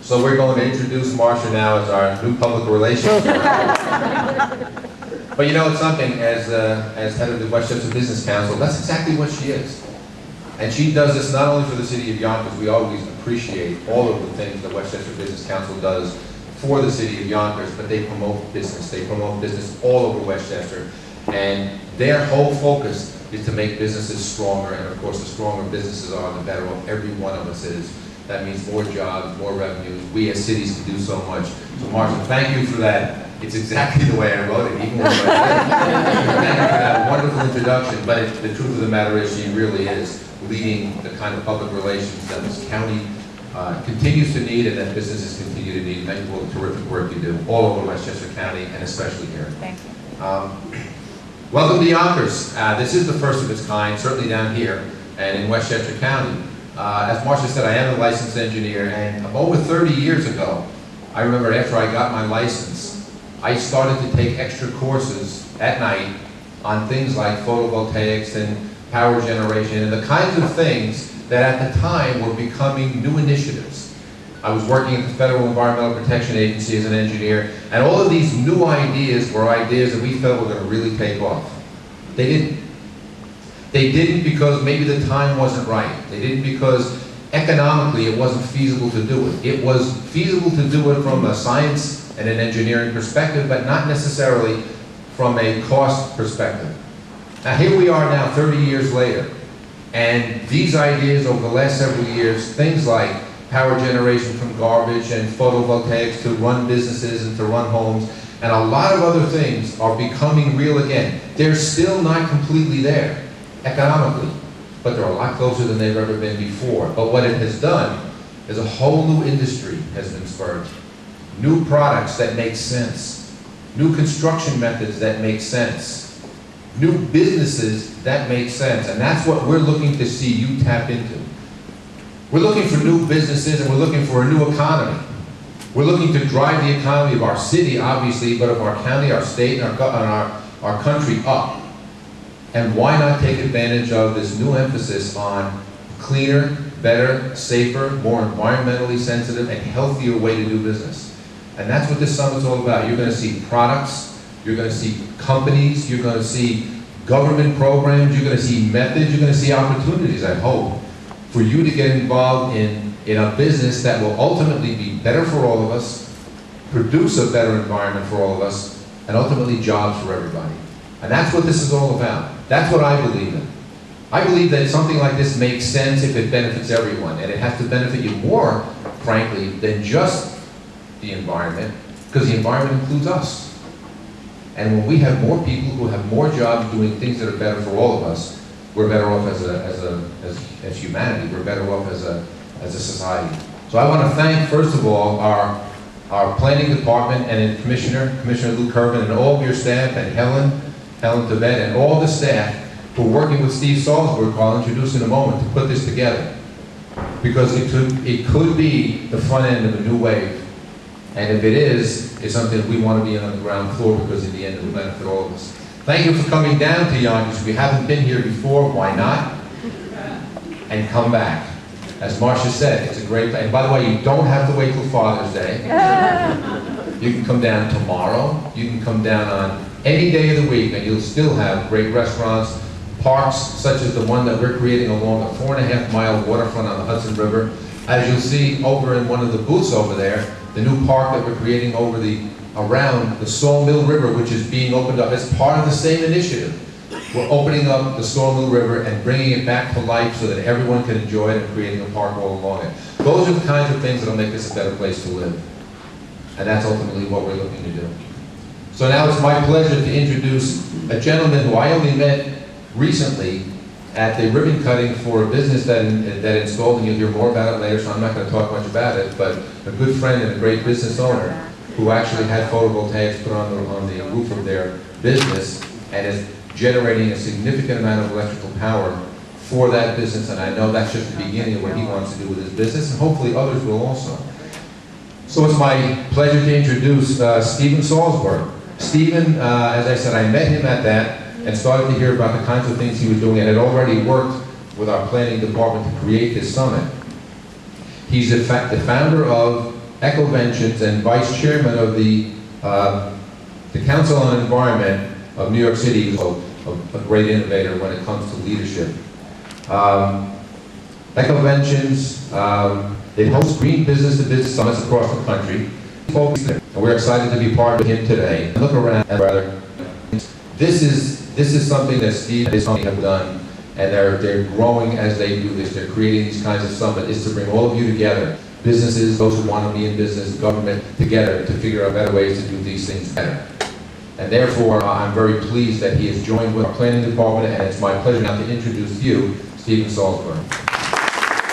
So we're going to introduce Marcia now as our new public relations director. But you know, it's something, as head of the Westchester Business Council, that's exactly what she is. And she does this not only for the city of Yonkers. We always appreciate all of the things the Westchester Business Council does for the city of Yonkers, but they promote business. They promote business all over Westchester. And their whole focus is to make businesses stronger. And of course, the stronger businesses are, the better off every one of us is. That means more jobs, more revenues. We as cities can do so much. So Marcia, thank you for that. It's exactly the way I wrote it, even when I read it. Thank you for that wonderful introduction. But the truth of the matter is, she really is leading the kind of public relations that this county continues to need, and that businesses continue to need. Thank you for all the terrific work you do all over Westchester County, and especially here. Thank you. Welcome to Yonkers. This is the first of its kind, certainly down here and in Westchester County. As Marcia said, I am a licensed engineer, and over 30 years ago, I remember after I got my license, I started to take extra courses at night on things like photovoltaics and power generation and the kinds of things that at the time were becoming new initiatives. I was working at the Federal Environmental Protection Agency as an engineer, and all of these new ideas were ideas that we felt were going to really take off. They didn't. They didn't because maybe the time wasn't right. They didn't because economically it wasn't feasible to do it. It was feasible to do it from a science and an engineering perspective, but not necessarily from a cost perspective. Now here we are now 30 years later, and these ideas over the last several years, things like power generation from garbage and photovoltaics to run businesses and to run homes, and a lot of other things are becoming real again. They're still not completely there economically, but they're a lot closer than they've ever been before. But what it has done is a whole new industry has been spurred. New products that make sense. New construction methods that make sense. New businesses that make sense. And that's what we're looking to see you tap into. We're looking for new businesses, and we're looking for a new economy. We're looking to drive the economy of our city, obviously, but of our county, our state, and our country up. And why not take advantage of this new emphasis on cleaner, better, safer, more environmentally sensitive, and healthier way to do business? And that's what this summit's all about. You're going to see products, you're going to see companies, you're going to see government programs, you're going to see methods, you're going to see opportunities, I hope, for you to get involved in a business that will ultimately be better for all of us, produce a better environment for all of us, and ultimately jobs for everybody. And that's what this is all about. That's what I believe in. I believe that something like this makes sense if it benefits everyone, and it has to benefit you more, frankly, than just the environment, because the environment includes us. And when we have more people who have more jobs doing things that are better for all of us, we're better off as humanity. We're better off as a society. So I want to thank, first of all, our planning department and Commissioner Luke Kirvin, and all of your staff, and Helen Tibet, and all the staff for working with Steve Salzberg, who I'll introduce in a moment, to put this together. Because it could be the front end of a new wave. And if it is, it's something that we want to be on the ground floor, because in the end it will benefit all of us. Thank you for coming down to Yonkers. If you haven't been here before, why not? And come back. As Marcia said, it's a great place. And by the way, you don't have to wait till Father's Day. You can come down tomorrow. You can come down on any day of the week, and you'll still have great restaurants, parks such as the one that we're creating along a 4.5-mile waterfront on the Hudson River. As you'll see over in one of the booths over there, the new park that we're creating around the Sawmill River, which is being opened up as part of the same initiative. We're opening up the Sawmill River and bringing it back to life so that everyone can enjoy it, and creating a park all along it. Those are the kinds of things that will make this a better place to live. And that's ultimately what we're looking to do. So now it's my pleasure to introduce a gentleman who I only met recently at the ribbon cutting for a business that installed, and you'll hear more about it later, so I'm not going to talk much about it, but a good friend and a great business owner who actually had photovoltaics put on the roof of their business, and is generating a significant amount of electrical power for that business. And I know that's just the beginning of what he wants to do with his business, and hopefully others will also. So it's my pleasure to introduce Stephen Salzberg. Stephen, as I said, I met him at that and started to hear about the kinds of things he was doing, and had already worked with our planning department to create this summit. He's the founder of Ecoventions and vice chairman of the Council on Environment of New York City, so a great innovator when it comes to leadership. Ecoventions, they host green business-to-business summits across the country. And we're excited to be part of him today. Look around, brother. This is something that Steve and his company have done, and they're growing as they do this. They're creating these kinds of summits. It's to bring all of you together, businesses, those who want to be in business, government, together to figure out better ways to do these things better. And therefore, I'm very pleased that he has joined with our planning department, and it's my pleasure now to introduce you, Stephen Salzberg.